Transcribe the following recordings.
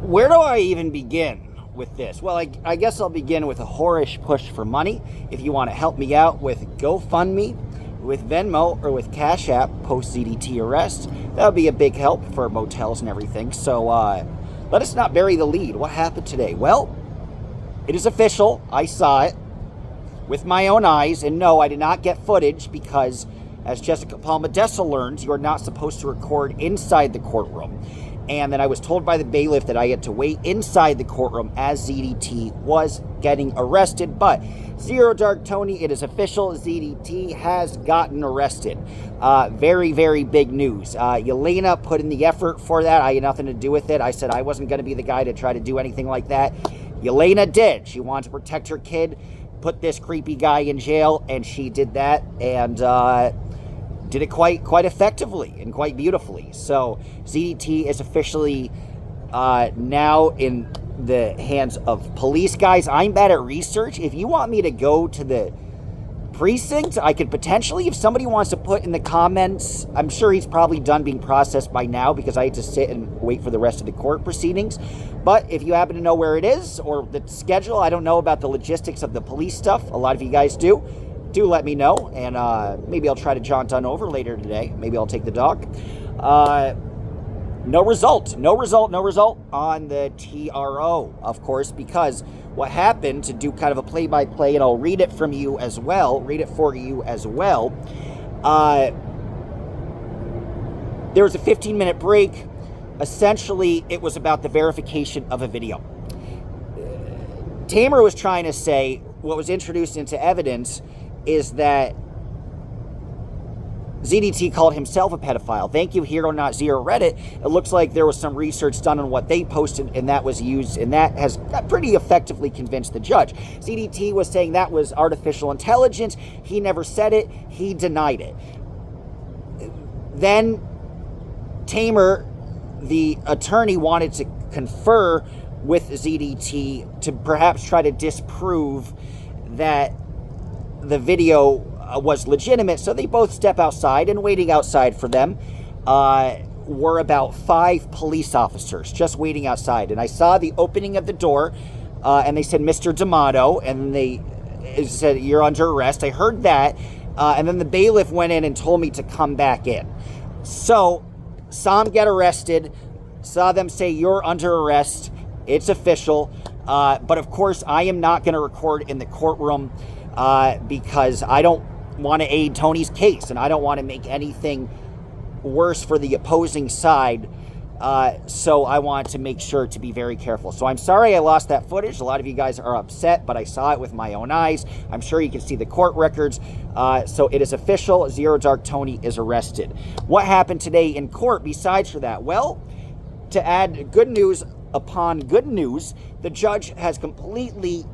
Where do I even begin with this? Well, I guess I'll begin with a whorish push for money. If you want to help me out with GoFundMe, with Venmo, or with Cash App post ZDT arrest, that would be a big help for motels and everything. So let us not bury the lead. What happened today? Well, it is official. I saw it with my own eyes, and no, I did not get footage because, as Jessica Palmadessa learns, you are not supposed to record inside the courtroom. And then I was told by the bailiff that I had to wait inside the courtroom as ZDT was getting arrested. But Zero Dark Tony, it is official. ZDT has gotten arrested. Very, very big news. Yelena put in the effort for that. I had nothing to do with it. I said I wasn't going to be the guy to try to do anything like that. Yelena did. She wanted to protect her kid, put this creepy guy in jail, and she did that. And did it quite effectively and quite beautifully. So ZDT is officially now in the hands of police. Guys, I'm bad at research. If you want me to go to the precinct, I could potentially, if somebody wants to put in the comments, I'm sure he's probably done being processed by now because I had to sit and wait for the rest of the court proceedings. But if you happen to know where it is or the schedule, I don't know about the logistics of the police stuff. A lot of you guys do let me know, and maybe I'll try to jaunt on over later today. Maybe I'll take the dog. No result on the TRO, of course, because what happened, to do kind of a play-by-play, and I'll read it for you as well, there was a 15-minute break. Essentially, it was about the verification of a video. Tamer was trying to say what was introduced into evidence is that ZDT called himself a pedophile. Thank you, Hero Not Zero Reddit. It looks like there was some research done on what they posted, and that was used, and that has pretty effectively convinced the judge. ZDT was saying that was artificial intelligence. He never said it. He denied it. Then Tamer, the attorney, wanted to confer with ZDT to perhaps try to disprove that the video was legitimate. So they both step outside, and waiting outside for them were about 5 police officers just waiting outside. And I saw the opening of the door, and they said, Mr. D'Amato, and they said, you're under arrest. I heard that, and then the bailiff went in and told me to come back in. So saw him get arrested, saw them say, you're under arrest. It's official. But of course, I am not going to record in the courtroom because I don't want to aid Tony's case, and I don't want to make anything worse for the opposing side. So I want to make sure to be very careful. So I'm sorry I lost that footage. A lot of you guys are upset, but I saw it with my own eyes. I'm sure you can see the court records. So it is official. Zero Dark Tony is arrested. What happened today in court besides for that? Well, to add good news upon good news, the judge has completely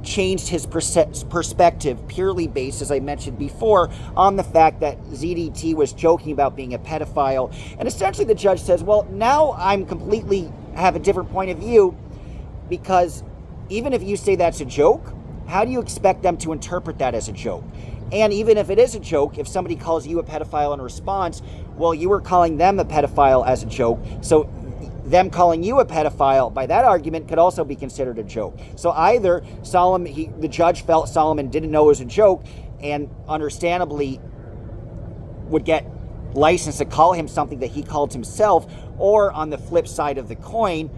changed his perspective, purely based, as I mentioned before, on the fact that ZDT was joking about being a pedophile. And essentially the judge says, well, now I'm completely have a different point of view, because even if you say that's a joke, how do you expect them to interpret that as a joke? And even if it is a joke, if somebody calls you a pedophile in response, well, you were calling them a pedophile as a joke. So them calling you a pedophile, by that argument, could also be considered a joke. So either the judge felt Solomon didn't know it was a joke, and understandably would get licensed to call him something that he called himself, or on the flip side of the coin,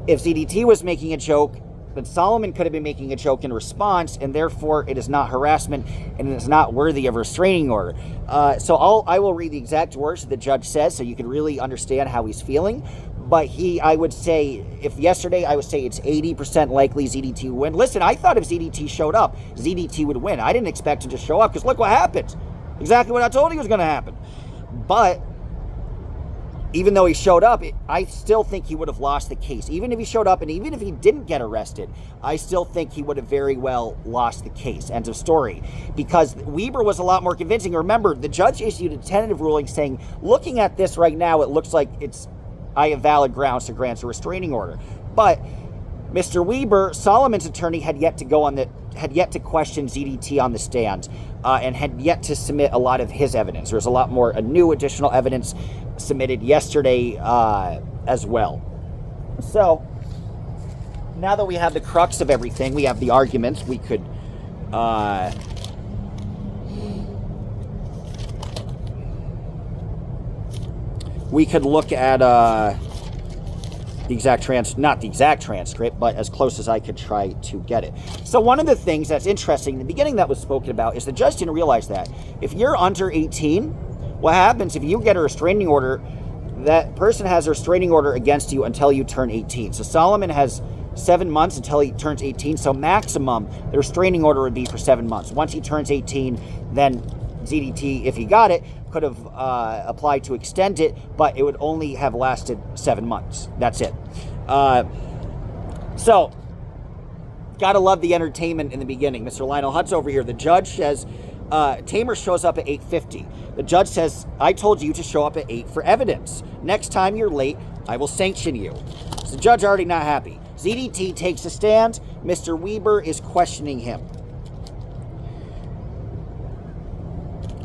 if ZDT was making a joke, then Solomon could have been making a joke in response, and therefore it is not harassment, and it is not worthy of a restraining order. So I will read the exact words that the judge says, so you can really understand how he's feeling. But I would say, if yesterday I would say it's 80% likely ZDT would win. Listen, I thought if ZDT showed up, ZDT would win. I didn't expect him to show up, because look what happened. Exactly what I told you was going to happen. But even though he showed up, I still think he would have lost the case. Even if he showed up, and even if he didn't get arrested, I still think he would have very well lost the case. End of story. Because Weber was a lot more convincing. Remember, the judge issued a tentative ruling saying, looking at this right now, it looks like I have valid grounds to grant a restraining order. But Mr. Weber, Solomon's attorney, had yet to question ZDT on the stand, and had yet to submit a lot of his evidence. There's a lot more new additional evidence submitted yesterday as well. So, now that we have the crux of everything, we have the arguments, we could look at not the exact transcript, but as close as I could try to get it. So one of the things that's interesting in the beginning that was spoken about is the judge didn't realize that if you're under 18, what happens if you get a restraining order, that person has a restraining order against you until you turn 18. So Solomon has 7 months until he turns 18. So maximum, the restraining order would be for 7 months. Once he turns 18, then ZDT, if he got it, could have applied to extend it, but it would only have lasted 7 months. That's it. So, gotta love the entertainment in the beginning. Mr. Lionel Hutz over here. The judge says, Tamer shows up at 8:50. The judge says, I told you to show up at 8 for evidence. Next time you're late, I will sanction you. So the judge already not happy. ZDT takes a stand. Mr. Weber is questioning him.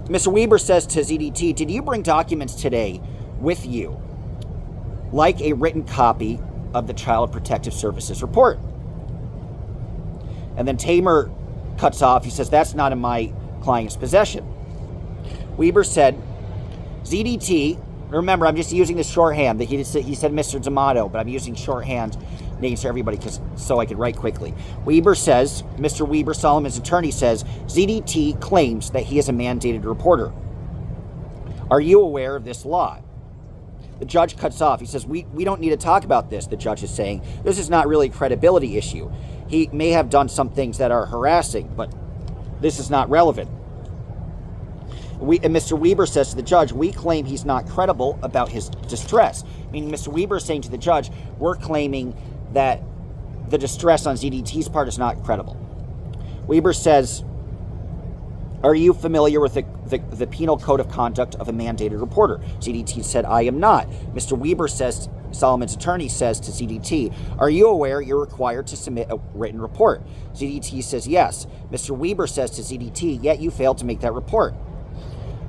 Mr. Weber says to ZDT, did you bring documents today with you, like a written copy of the Child Protective Services report? And then Tamer cuts off. He says, that's not in my client's possession. Weber said, ZDT, remember, I'm just using the shorthand. That he said Mr. D'Amato, but I'm using shorthand names for everybody so I could write quickly. Weber says, Mr. Weber, Solomon's attorney, says, ZDT claims that he is a mandated reporter. Are you aware of this law? The judge cuts off. He says, we don't need to talk about this, the judge is saying. This is not really a credibility issue. He may have done some things that are harassing, but this is not relevant. And Mr. Weber says to the judge, we claim he's not credible about his distress. Meaning Mr. Weber is saying to the judge, we're claiming that the distress on ZDT's part is not credible. Weber says, are you familiar with the penal code of conduct of a mandated reporter? ZDT said, I am not. Mr. Weber says, Solomon's attorney says to ZDT, are you aware you're required to submit a written report? ZDT says, yes. Mr. Weber says to ZDT, yet you failed to make that report.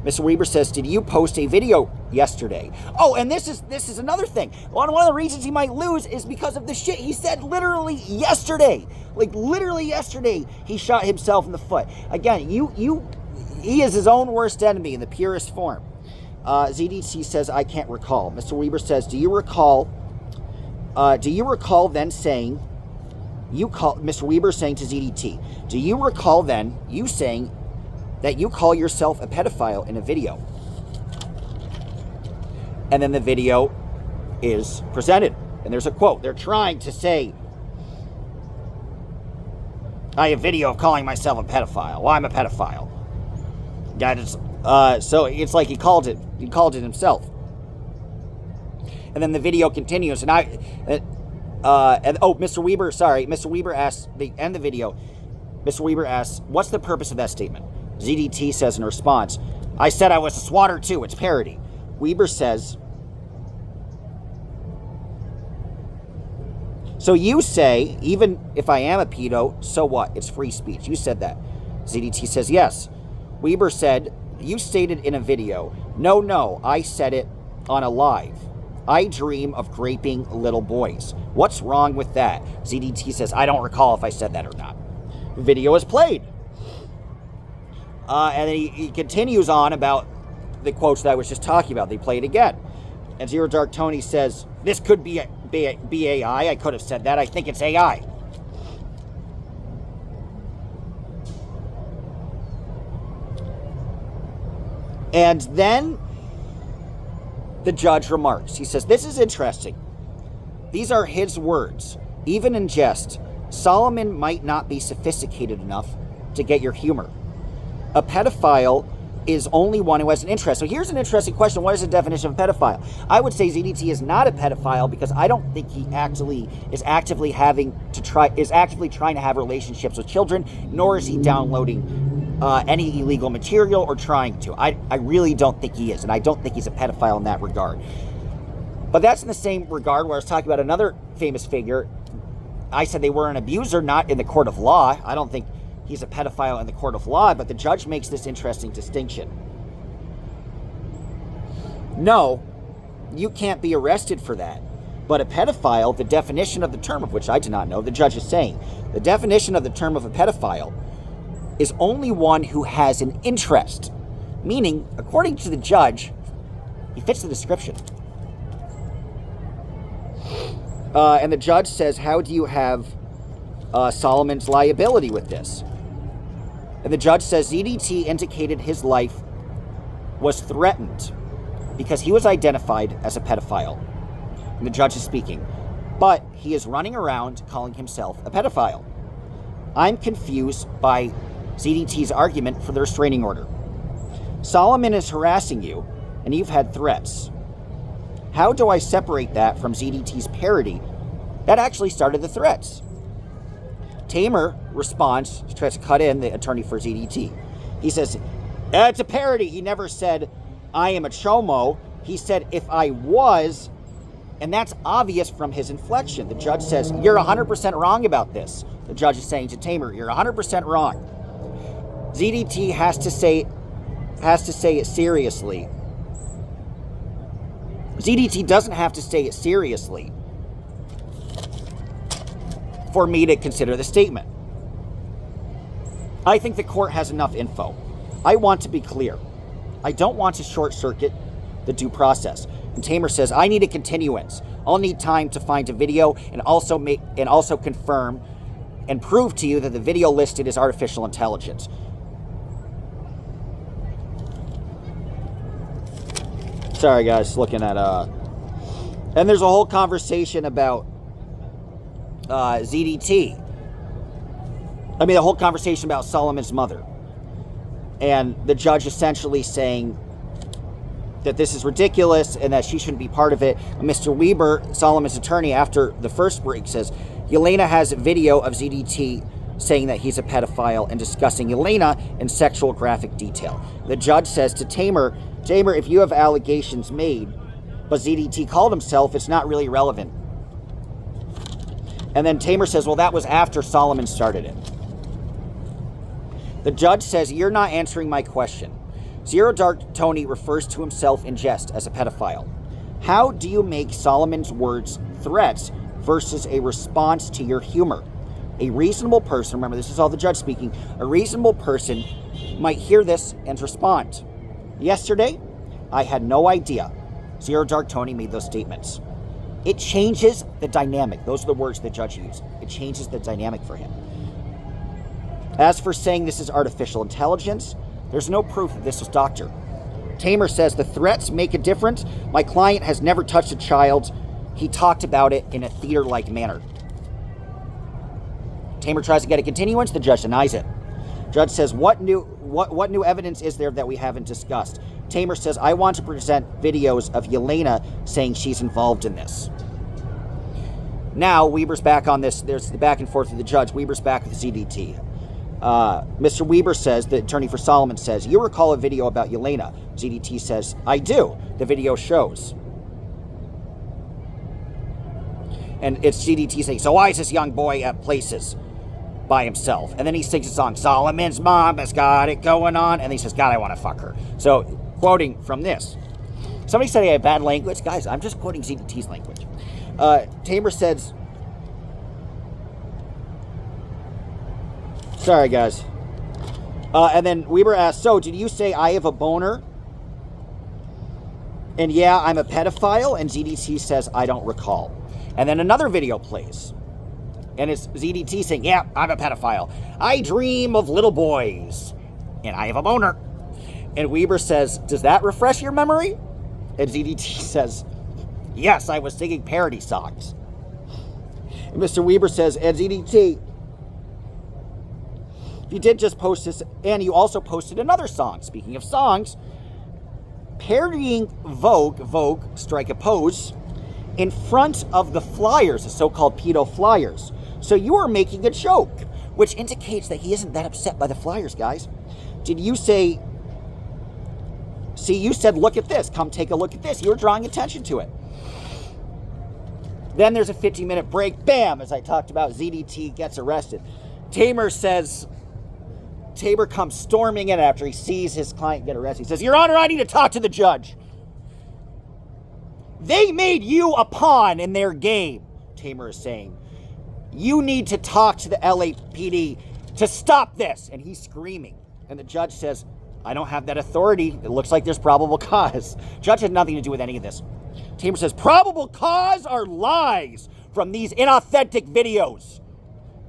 Mr. Weber says, did you post a video yesterday? Oh, and this is another thing. One of the reasons he might lose is because of the shit he said literally yesterday. Like, literally yesterday, he shot himself in the foot. Again, he is his own worst enemy in the purest form. ZDT says, I can't recall. Mr. Weber says, do you recall then saying, Mr. Weber saying to ZDT, do you recall then you saying that you call yourself a pedophile in a video? And then the video is presented. And there's a quote. They're trying to say, I have video of calling myself a pedophile. Well, I'm a pedophile. So it's like he called it himself. And then the video continues. And Mr. Weber asks, they end the video. Mr. Weber asks, what's the purpose of that statement? ZDT says in response, I said I was a swatter too, it's parody. Weber says, so you say, even if I am a pedo, so what? It's free speech. You said that. ZDT says, yes. Weber said, you stated in a video, no, I said it on a live. I dream of raping little boys. What's wrong with that? ZDT says, I don't recall if I said that or not. The video is played. And then he continues on about the quotes that I was just talking about. They play it again. And Zero Dark Tony says, this could be AI. I could have said that. I think it's AI. And then the judge remarks. He says, this is interesting. These are his words. Even in jest, Solomon might not be sophisticated enough to get your humor. A pedophile is only one who has an interest. So here's an interesting question. What is the definition of a pedophile? I would say ZDT is not a pedophile because I don't think he actually is actively trying to have relationships with children, nor is he downloading any illegal material or trying to. I really don't think he is, and I don't think he's a pedophile in that regard. But that's in the same regard where I was talking about another famous figure. I said they were an abuser, not in the court of law. I don't think he's a pedophile in the court of law, but the judge makes this interesting distinction. No, you can't be arrested for that. But a pedophile, the definition of the term of which I do not know, the judge is saying, the definition of the term of a pedophile is only one who has an interest. Meaning, according to the judge, he fits the description. And the judge says, how do you have Solomon's liability with this? And the judge says ZDT indicated his life was threatened because he was identified as a pedophile. And the judge is speaking. But he is running around calling himself a pedophile. I'm confused by ZDT's argument for the restraining order. Solomon is harassing you, and you've had threats. How do I separate that from ZDT's parody that actually started the threats? Tamer responds, tries to cut in the attorney for ZDT. He says, it's a parody. He never said, I am a chomo. He said, if I was, and that's obvious from his inflection. The judge says, you're 100% wrong about this. The judge is saying to Tamer, you're 100% wrong. ZDT has to say it seriously. ZDT doesn't have to say it seriously for me to consider the statement. I think the court has enough info. I want to be clear. I don't want to short circuit the due process. And Tamer says, I need a continuance. I'll need time to find a video and also confirm and prove to you that the video listed is artificial intelligence. Sorry guys, looking at and there's a whole conversation about ZDT. I mean, a whole conversation about Solomon's mother. And the judge essentially saying that this is ridiculous and that she shouldn't be part of it. And Mr. Weber, Solomon's attorney, after the first break says, Yelena has a video of ZDT saying that he's a pedophile and discussing Yelena in sexual graphic detail. The judge says to Tamer, if you have allegations made, but ZDT called himself, it's not really relevant. And then Tamer says, well, that was after Solomon started it. The judge says, you're not answering my question. Zero Dark Tony refers to himself in jest as a pedophile. How do you make Solomon's words threats versus a response to your humor? A reasonable person, remember this is all the judge speaking, a reasonable person might hear this and respond. Yesterday, I had no idea Zero Dark Tony made those statements. It changes the dynamic. Those are the words the judge used. It changes the dynamic for him. As for saying this is artificial intelligence, there's no proof that this was Doctor. Tamer says the threats make a difference. My client has never touched a child. He talked about it in a theater-like manner. Tamer tries to get a continuance. The judge denies it. Judge says, what new evidence is there that we haven't discussed? Tamer says, I want to present videos of Yelena saying she's involved in this. Now, Weber's back on this. There's the back and forth with the judge. Weber's back with the ZDT. Mr. Weber says, the attorney for Solomon says, you recall a video about Yelena. ZDT says, I do. The video shows. And it's ZDT saying, so why is this young boy at places by himself? And then he sings a song, Solomon's mom has got it going on. And he says, God, I want to fuck her. So, quoting from this. Somebody said I had bad language. Guys, I'm just quoting ZDT's language. Tamer says, sorry, guys. And then Weber asked, so did you say I have a boner? And yeah, I'm a pedophile. And ZDT says, I don't recall. And then another video plays. And it's ZDT saying, yeah, I'm a pedophile. I dream of little boys. And I have a boner. And Weber says, does that refresh your memory? And ZDT says, yes, I was singing parody songs. And Mr. Weber says, and ZDT, you did just post this, and you also posted another song. Speaking of songs, parodying Vogue, Strike a Pose, in front of the flyers, the so-called pedo flyers. So you are making a joke, which indicates that he isn't that upset by the flyers, guys. Did you say, see, you said, look at this, come take a look at this. You were drawing attention to it. Then there's a 15-minute break. Bam, as I talked about, ZDT gets arrested. Tamer comes storming in after he sees his client get arrested. He says, Your Honor, I need to talk to the judge. They made you a pawn in their game, Tamer is saying. You need to talk to the LAPD to stop this. And he's screaming. And the judge says, I don't have that authority. It looks like there's probable cause. Judge had nothing to do with any of this. Tamer says, probable cause are lies from these inauthentic videos.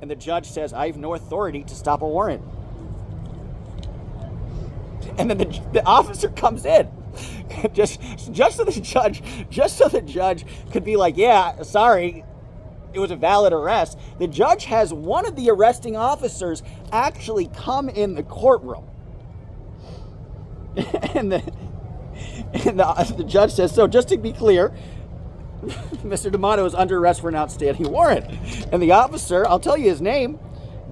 And the judge says, I have no authority to stop a warrant. And then the officer comes in. just so the judge could be like, yeah, sorry, it was a valid arrest. The judge has one of the arresting officers actually come in the courtroom. And the judge says, so just to be clear, Mr. D'Amato is under arrest for an outstanding warrant. And the officer, I'll tell you his name,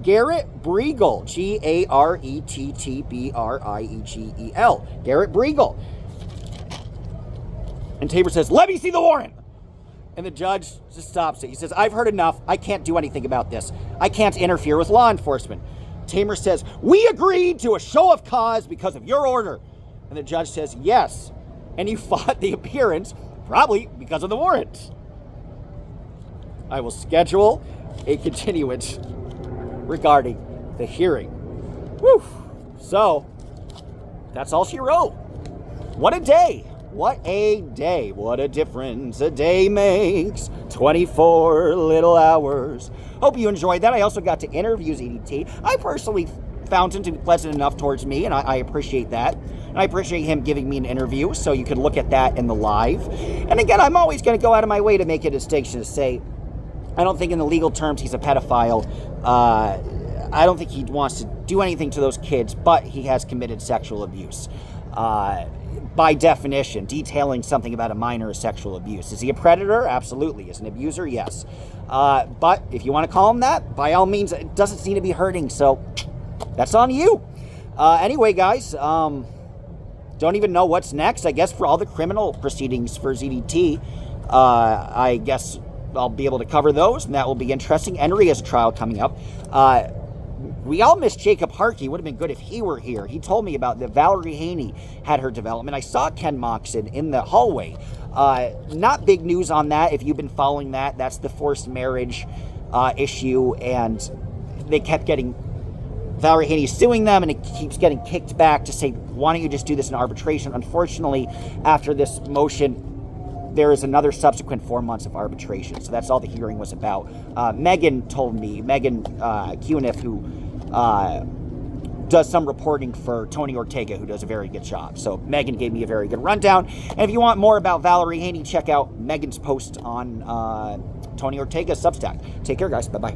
Garrett Briegel, G-A-R-E-T-T-B-R-I-E-G-E-L, Garrett Briegel. And Tamer says, let me see the warrant. And the judge just stops it. He says, I've heard enough. I can't do anything about this. I can't interfere with law enforcement. Tamer says, we agreed to a show of cause because of your order. And the judge says, yes. And you fought the appearance probably because of the warrant. I will schedule a continuance regarding the hearing. Whew. So, that's all she wrote. What a day. What a day. What a difference a day makes. 24 little hours. Hope you enjoyed that. I also got to interview ZDT. I personally found him to be pleasant enough towards me, and I appreciate that. And I appreciate him giving me an interview, so you can look at that in the live. And again, I'm always going to go out of my way to make a distinction to say, I don't think in the legal terms he's a pedophile. I don't think he wants to do anything to those kids, but he has committed sexual abuse. By definition, detailing something about a minor is sexual abuse. Is he a predator? Absolutely. Is he an abuser? Yes. But if you want to call him that, by all means, it doesn't seem to be hurting, so that's on you. Anyway, guys, don't even know what's next. I guess for all the criminal proceedings for ZDT, I guess I'll be able to cover those, and that will be interesting. Henry has a trial coming up. We all miss Jacob Harkey. It would have been good if he were here. He told me about that Valerie Haney had her development. I saw Ken Moxon in the hallway. Not big news on that. If you've been following that, that's the forced marriage issue, and they kept getting Valerie Haney suing them, and it keeps getting kicked back to say, why don't you just do this in arbitration? Unfortunately, after this motion, there is another subsequent 4 months of arbitration. So that's all the hearing was about. Megan told me, Megan Cuniff, who does some reporting for Tony Ortega, who does a very good job. So Megan gave me a very good rundown. And if you want more about Valerie Haney, check out Megan's post on Tony Ortega's Substack. Take care, guys. Bye-bye.